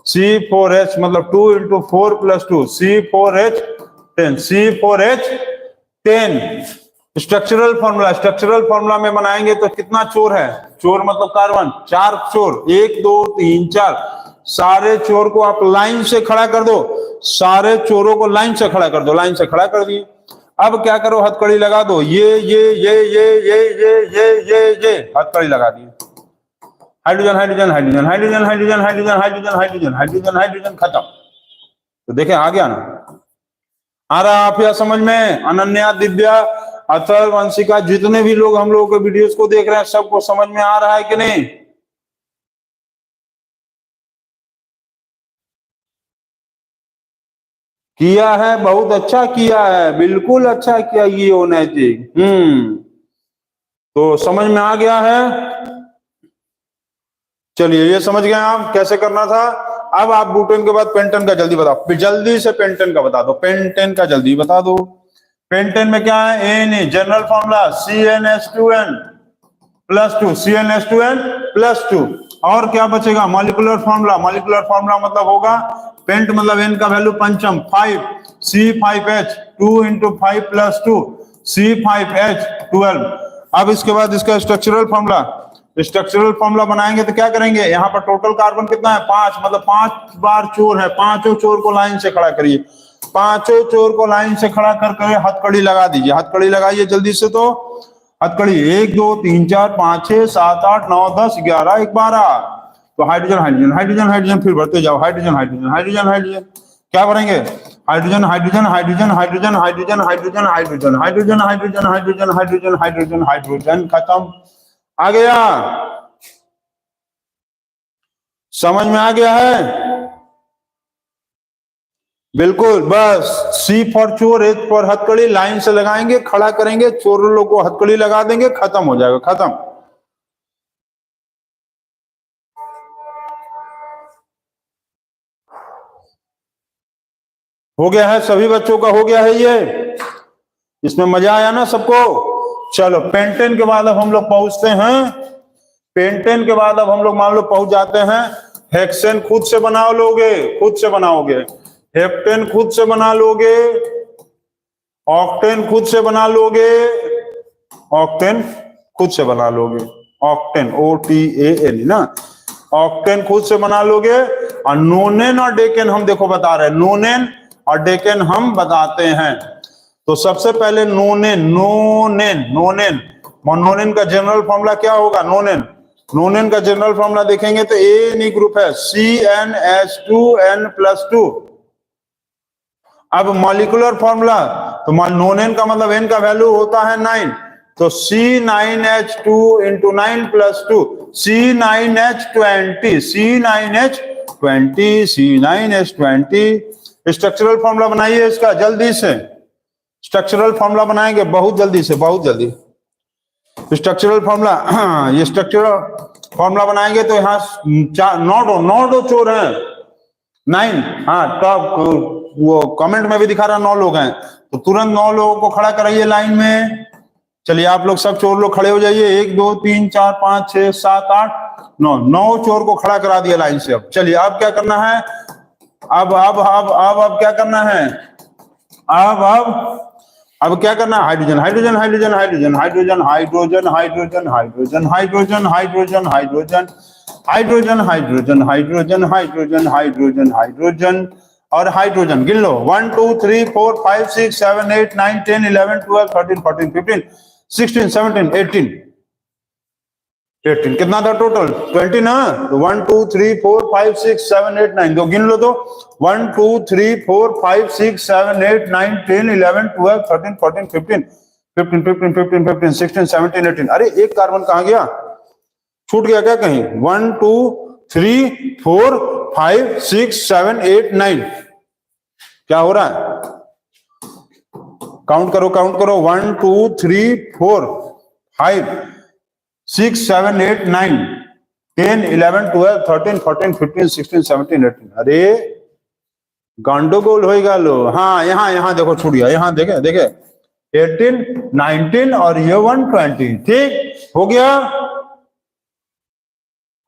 C4H मतलब 2 × 4 + 2, C4H10, C4H10। Structural formula, structural formula में बनाएंगे तो कितना चोर है? चोर मतलब कार्बन, 4 चोर, 1 2 3 4। सारे चोर को आप लाइन से खड़ा कर दो, सारे चोरों को लाइन से खड़ा कर दो, लाइन से खड़ा कर दिए। अब क्या करो? हथकड़ी लगा दो, ये हथकड़ी लगा दिए। Hydrogen hydrogen hydrogen hydrogen hydrogen hydrogen hydrogen hydrogen hydrogen hydrogen, खत्म। तो देखें आ गया ना? आ रहा आप या समझ में? अनन्या, दिव्या, अथर्व, वंशिका, जितने भी लोग हम लोगों के वीडियोस को देख रहे हैं, सबको समझ में आ रहा है कि नहीं? किया है, बहुत अच्छा किया है, बिल्कुल अच्छा किया ये नैतिक। तो समझ में आ गया है। चलिए ये समझ गए आप कैसे करना था। अब आप बुटेन के बाद पेंटेन का जल्दी बताओ, जल्दी से पेंटेन का बता दो, पेंटेन का जल्दी बता दो। पेंटेन में क्या है? Na general formula CnH2n+2, CnH2n+2। और क्या बचेगा? मॉलिक्यूलर फॉर्मूला, मॉलिक्यूलर फॉर्मूला मतलब होगा पेंट मतलब n का वैल्यू पंचम 5, C5H, 2 × 5 + 2, C5H12। अब इसके बाद इसका स्ट्रक्चरल फॉर्मूला, स्ट्रक्चरल फॉर्मूला बनाएंगे तो क्या करेंगे? यहाँ पर टोटल कार्बन कितना है? 5, मतलब 5 बार चोर है। पांचों चोर को लाइन से खड़ा करिए, पांचों चोर को लाइन से खड़ा करके हथकड़ी लगा दीजिए, हथकड़ी लगाइए जल्दी से। तो हथकड़ी 1 2 3 4 5 6 7 8 9 10 11 12। तो हाइड्रोजन हाइड्रोजन हाइड्रोजन हाइड्रोजन, फिर भरते जाओ, हाइड्रोजन हाइड्रोजन हाइड्रोजन हाइड्रोजन। क्या भरेंगे? Hydrogen hydrogen hydrogen hydrogen hydrogen hydrogen hydrogen hydrogen hydrogen hydrogen hydrogen hydrogen hydrogen, खत्म। आ गया? समझ में आ गया है? बिल्कुल। बस C फॉर चोर, H फॉर हथकड़ी, लाइन से लगाएंगे, खड़ा करेंगे, चोरों को हथकड़ी लगा देंगे, खत्म हो जाएगा, खत्म। हो गया है? सभी बच्चों का हो गया है ये? इसमें मजा आया ना सबको? चलो पेंटेन के बाद अब हम लोग पहुंचते हैं पेंटेन के बाद अब हम लोग मान लो पहुंच जाते हैं हेक्सेन। खुद से बना लोगे, खुद से बनाओगे। हेप्टेन खुद से बना लोगे, ऑक्टेन खुद से बना लोगे, ऑक्टेन खुद से बना लोगे, ऑक्टेन OTAN ना, ऑक्टेन खुद से बना लोगे। और नोनेन और डेकेन हम देखो बता रहे हैं, नोनेन और डेकेन हम बताते हैं। तो सबसे पहले नोनेन, नोनेन नोनेन नोनेन का जनरल फॉर्मूला क्या होगा? नोनेन, नोनेन का जनरल फॉर्मूला देखेंगे तो ए ग्रुप है CnH2n+2। अब मॉलिक्यूलर फॉर्मूला, तो नोनेन का मतलब n का वैल्यू होता है 9, तो C9H2 × 9+2, C9H20, C9H20, C9H20। Structural formula बनाइए इसका जल्दी से, स्ट्रक्चरल फॉर्मूला बनाएंगे बहुत जल्दी से, बहुत जल्दी स्ट्रक्चरल फॉर्मूला। ये स्ट्रक्चरल फॉर्मूला बनाएंगे तो यहाँ 9 चोर हैं, 9। हाँ टॉप वो कमेंट में भी दिखा रहा 9 लोग हैं, तो तुरंत 9 लोगों को खड़ा कराइए लाइन में। चलिए आप लोग सब चोर लोग खड़े हो जाइए, 1 2 3 4 5 6 7 8 9, 9 चोर को खड़ा करा दिया लाइन से। अब चलिए अब क्या करना है? अब क्या करना है? अब क्या करना है? Hydrogen hydrogen hydrogen hydrogen hydrogen hydrogen hydrogen hydrogen hydrogen hydrogen hydrogen hydrogen hydrogen hydrogen hydrogen hydrogen hydrogen और हाइड्रोजन। गिन लो 1 2 3 4 5 6 7 8 9 10 11 12 13 14 15 16 17 18 18 कितना था टोटल? 20 ना। तो 1 2 3 4 5 6 7 8 9 दो गिन लो तो 1 2 3 4 5 6 7 8 9 10 11 12 13 14 15 15 15 15 15 16 17 18। अरे एक कार्बन कहां गया? छूट गया क्या कहीं? 1 2 3 4 5 6 7 8 9। क्या हो रहा है? काउंट करो, काउंट करो। 1 2 3 4 5 6 7 8 9 10 11 12 13 14 15 16 17 18। अरे गांडोगोल होएगा लो। हाँ यहाँ देखो छूट गया, यहाँ देखे देखे 18 19 और ये 1 20। ठीक हो गया।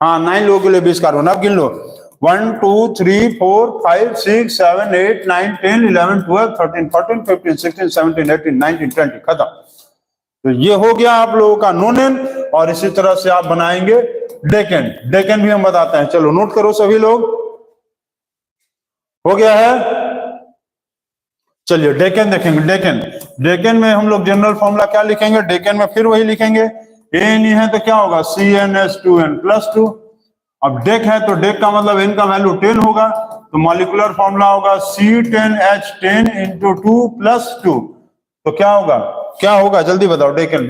हाँ 9 लोगों के लिए 20 कार्बन। अब गिन लो 1 2 3 4 5 6 7 8 9 10 11 12 13 14 15 16 17 18 19 20। खत्म। तो ये हो गया आप लोगों का नोनेन। और इसी तरह से आप बनाएंगे डेकेन। डेकेन भी हम बताते हैं, चलो नोट करो सभी लोग। हो गया है? चलिए डेकेन देखेंगे। डेकेन, डेकेन में हम लोग जनरल फॉर्मूला क्या लिखेंगे? डेकेन में फिर वही लिखेंगे, एन है तो क्या होगा? CnH2n+2। अब डेक है तो डेक का मतलब n का वैल्यू 10 होगा, तो मॉलिक्यूलर फॉर्मूला होगा C10H10 × 2+2। तो क्या होगा? क्या होगा जल्दी बताओ? डेकेन,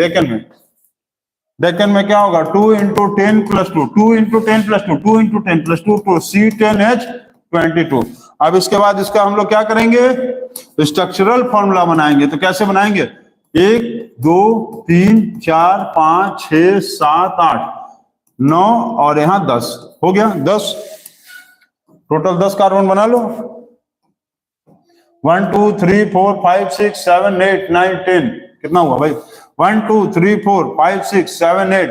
डेकेन में क्या होगा? 2 × 10+2, 2 × 10+2, 2 × 10+2 तो C10H22। अब इसके बाद इसका हम लोग क्या करेंगे? स्ट्रक्चरल फॉर्मूला बनाएंगे। तो कैसे बनाएंगे? 1 2 3 4 5 6 7 8 9 और यहां 10 हो गया। 10 टोटल 10 कार्बन बना लो। 1 2 3 4 5 6 7 8 9 10 कितना हुआ भाई? 1 2 3 4 5 6 7 8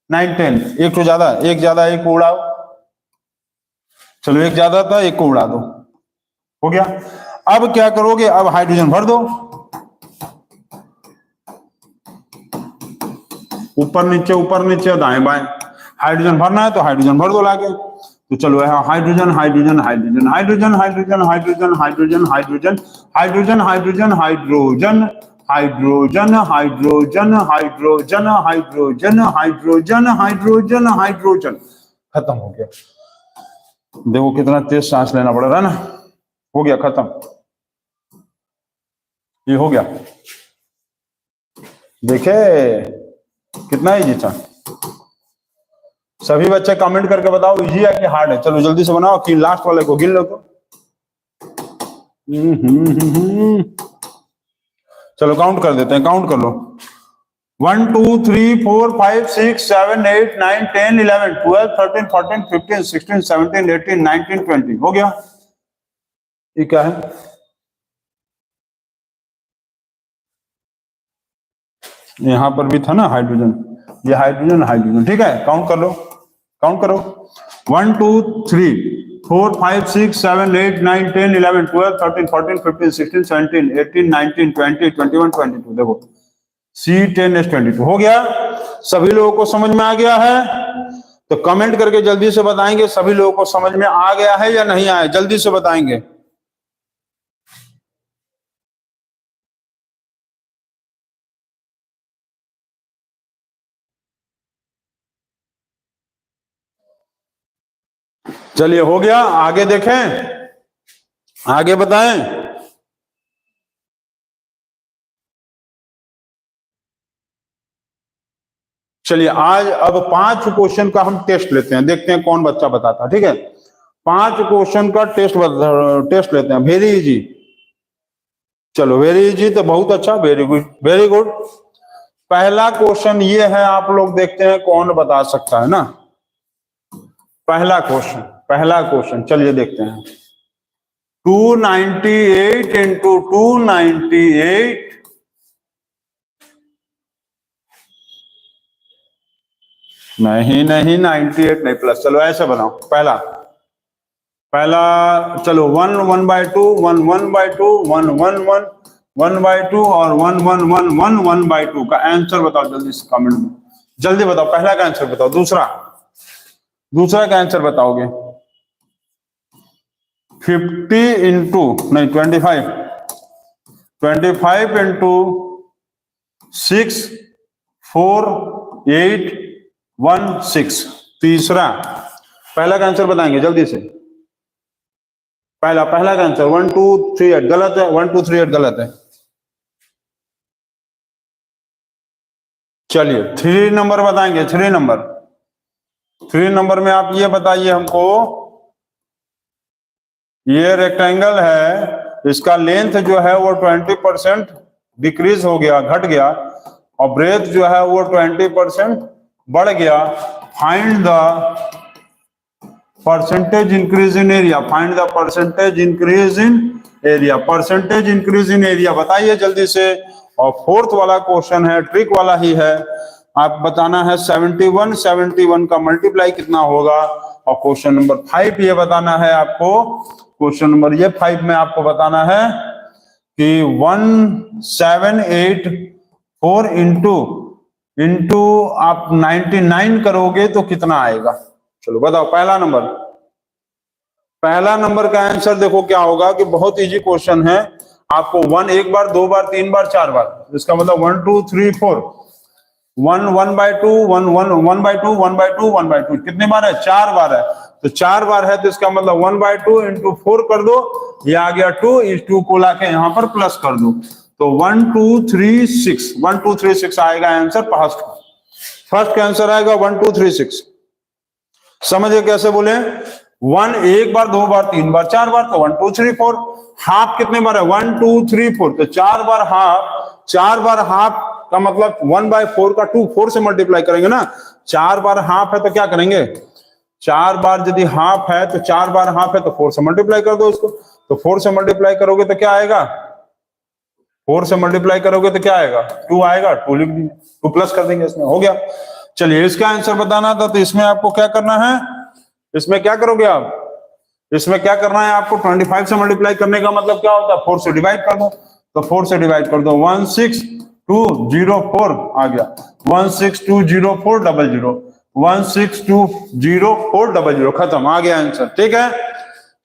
9 10। एक तो ज्यादा, एक ज्यादा, एक को उड़ाओ। चलो एक ज्यादा था, एक को उड़ा दो। हो गया। अब क्या करोगे? अब हाइड्रोजन भर दो ऊपर नीचे दाएं बाएं। हाइड्रोजन भरना है तो हाइड्रोजन भर दो लाके। तो चलो यहाँ hydrogen hydrogen hydrogen hydrogen hydrogen hydrogen hydrogen hydrogen hydrogen hydrogen hydrogen hydrogen hydrogen hydrogen hydrogen hydrogen hydrogen hydrogen. खत्म हो गया। देखो कितना तेज सांस लेना पड़ रहा है ना। हो गया, खत्म। ये हो गया। देखे कितना इजी था। सभी बच्चे कमेंट करके बताओ इजी है कि हार्ड है। चलो जल्दी से बनाओ कि लास्ट वाले को गिन लो तो। चलो काउंट कर देते हैं, काउंट कर लो। 1 2 3 4 5 6 7 8 9 10 11 12 13 14 15 16 17 18 19 20। हो गया। ये क्या है? यहां पर भी था ना हाइड्रोजन। ये हाइड्रोजन हाइड्रोजन, ठीक है। काउंट कर लो, काउंट करो। 1 2 3 4 5 6 7 8 9 10 11 12 13 14 15 16 17 18 19 20 21 22। देखो C10H22 हो गया। सभी लोगों को समझ में आ गया है? तो कमेंट करके जल्दी से बताएंगे सभी लोगों को समझ में आ गया है या नहीं आया, जल्दी से बताएंगे। चलिए हो गया, आगे देखें, आगे बताएं। चलिए आज अब 5 क्वेश्चन का हम टेस्ट लेते हैं, देखते हैं कौन बच्चा बताता है, ठीक है। 5 क्वेश्चन का टेस्ट लेते हैं, वेरी इजी। चलो वेरी इजी तो बहुत अच्छा, वेरी गुड वेरी गुड। पहला क्वेश्चन ये है, आप लोग देखते हैं कौन बता सकता है ना। पहला क्वेश्चन चलिए देखते हैं। 298 इंटू 298 नहीं 98 नहीं प्लस, चलो ऐसे बनाओ। पहला चलो 1 1/2 1 1/2 1 1 1 1/2 और 1 1 1 1 1/2 का आंसर बताओ जल्दी से कमेंट में, जल्दी बताओ। पहला का आंसर बताओ, दूसरा का आंसर बताओगे। 50 इंटू नहीं 25 इंटू 6 4 8 1 6। तीसरा, पहला का आंसर बताएंगे जल्दी से। पहला का आंसर 1 2 3 8 गलत है, 1 2 3 8 गलत है। चलिए 3 नंबर बताएंगे। 3 नंबर में आप ये बताइए हमको, ये रेक्टेंगल है, इसका लेंथ जो है वो 20% डिक्रीज हो गया, घट गया, और ब्रेथ जो है वो 20% बढ़ गया। Find the percentage increase in area, find the percentage increase in area, percentage increase in area बताइए जल्दी से। और 4th वाला क्वेश्चन है, ट्रिक वाला ही है, आप बताना है 71 का मल्टीप्लाई कितना होगा। और क्वेश्चन नंबर 5 ये बताना है आपको, क्वेश्चन नंबर ये 5 में आपको बताना है कि 1784 इंटू आप 99 करोगे तो कितना आएगा। चलो बताओ। पहला नंबर का आंसर देखो क्या होगा कि बहुत इजी क्वेश्चन है। आपको 1 1 बार 2 बार 3 बार 4 बार, इसका मतलब 1 2 3 4 1 1/2 1 1 1/2 1/2 1/2 कितने बार है? 4 बार है। तो 4 बार है तो इसका मतलब 1/2 इंटू 4 कर दो, ये आ गया 2, इस 2 को लाके यहाँ पर प्लस कर दो, तो 1 2 3 6 1 2 3 6 आएगा आंसर। फर्स्ट का आंसर आएगा 1 2 3 6। समझे कैसे बोले? 1 1 बार 2 बार 3 बार 4 बार, तो 1 2 3 4। हाफ कितने बार है? 1 2 3 4, तो 4 बार हाफ का मतलब 1/4 का 2 4 से मल्टीप्लाई करेंगे ना। 4 बार हाफ है तो क्या करेंगे? 4 बार यदि हाफ है तो 4 बार हाफ है तो 4 से मल्टीप्लाई कर दो इसको, तो 4 से मल्टीप्लाई करोगे तो क्या आएगा? 4 से मल्टीप्लाई करोगे तो क्या आएगा? 2 आएगा, 2 लिख दीजिए, 2 प्लस कर देंगे इसमें, हो गया। चलिए इसका आंसर बताना था, तो इसमें आपको क्या करना है, इसमें क्या करोगे आप, इसमें क्या करना है आपको? 25 से मल्टीप्लाई करने का मतलब क्या होता है? 4 से डिवाइड कर दो, तो 4 से डिवाइड कर दो, 16204 आ गया, 1620400 1620400 खत्म, आ गया आंसर, ठीक है।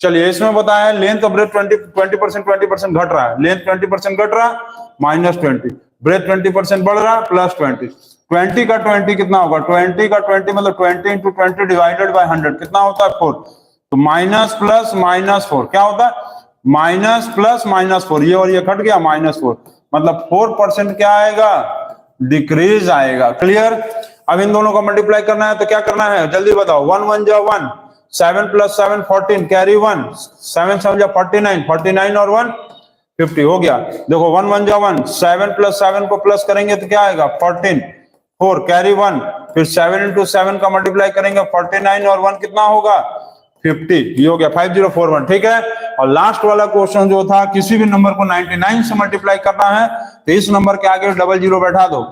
चलिए इसमें बताया लेंथ ऑफ ब्रेथ 20% घट रहा है, लेंथ 20% घट रहा, -20, ब्रेथ 20% बढ़ रहा, +20, 20 का 20 कितना होगा? 20 का 20 मतलब 20 इंटू 20 डिवाइडेड बाय 100 कितना होता है? 4, तो माइनस प्लस -4 क्या होता है? माइनस प्लस -4, ये और ये कट गया, -4 मतलब 4% क्या आएगा? डिक्रीज आएगा। क्लियर? अब इन दोनों का मल्टीप्लाई करना है तो क्या करना है जल्दी बताओ। 1 1 जा 1, 7 + 7 14, कैरी 1, 7 7 जा 49, 49 और 1 50 हो गया। देखो 1 1 जा 1, 7 + 7 को प्लस करेंगे तो क्या आएगा? 14, 4 कैरी 1, फिर 7 × 7 का मल्टीप्लाई करेंगे, 49 और 1 कितना होगा? 50, ये हो गया 5041, ठीक है। और लास्ट वाला क्वेश्चन जो था, किसी भी नंबर को 99 से मल्टीप्लाई करना है तो इस नंबर के आगे 00 बैठा दो,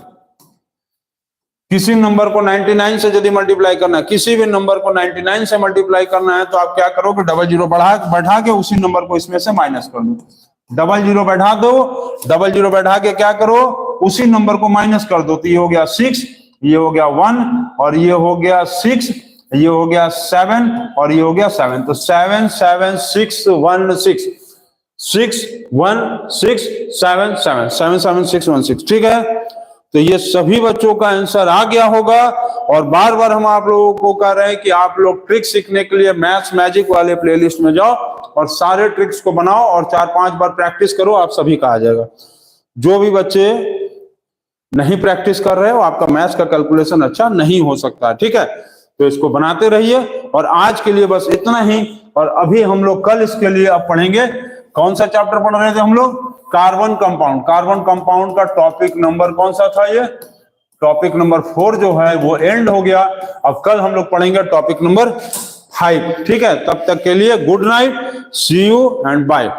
किसी नंबर को 99 से यदि मल्टीप्लाई करना है, किसी भी नंबर को 99 से मल्टीप्लाई करना है, तो आप क्या करोगे, डबल जीरो बैठा के उसी नंबर को इसमें से माइनस कर दो। डबल जीरो बैठा दो, डबल जीरो बैठा के क्या करो, उसी नंबर को माइनस कर दो। तो ये हो गया 6, ये हो गया 1, और ये हो गया 6, ये हो गया 7, और ये हो गया 7। तो 7 7 6 1 6 6 1 6 7 7 7 7 6 1 6। ठीक है, तो ये सभी बच्चों का आंसर आ गया होगा। और बार बार हम आप लोगों को कह रहे हैं कि आप लोग ट्रिक सीखने के लिए मैथ्स मैजिक वाले प्लेलिस्ट में जाओ और सारे ट्रिक्स को बनाओ और 4-5 बार प्रैक्टिस करो, आप सभी का आ जाएगा। जो भी बच्चे नहीं प्रैक्टिस कर रहे हो, आपका मैथ्स का कैलकुलेशन अच्छा नहीं हो सकता। ठीक है, तो इसको बनाते रहिए। और आज के लिए बस इतना ही। और अभी हम लोग कल इसके लिए अब पढ़ेंगे, कौन सा चैप्टर पढ़ रहे थे हम लोग, कार्बन कंपाउंड। कार्बन कंपाउंड का टॉपिक नंबर कौन सा था, ये टॉपिक नंबर 4 जो है वो एंड हो गया। अब कल हम लोग पढ़ेंगे टॉपिक नंबर 5। ठीक है, तब तक के लिए good night, see you and bye.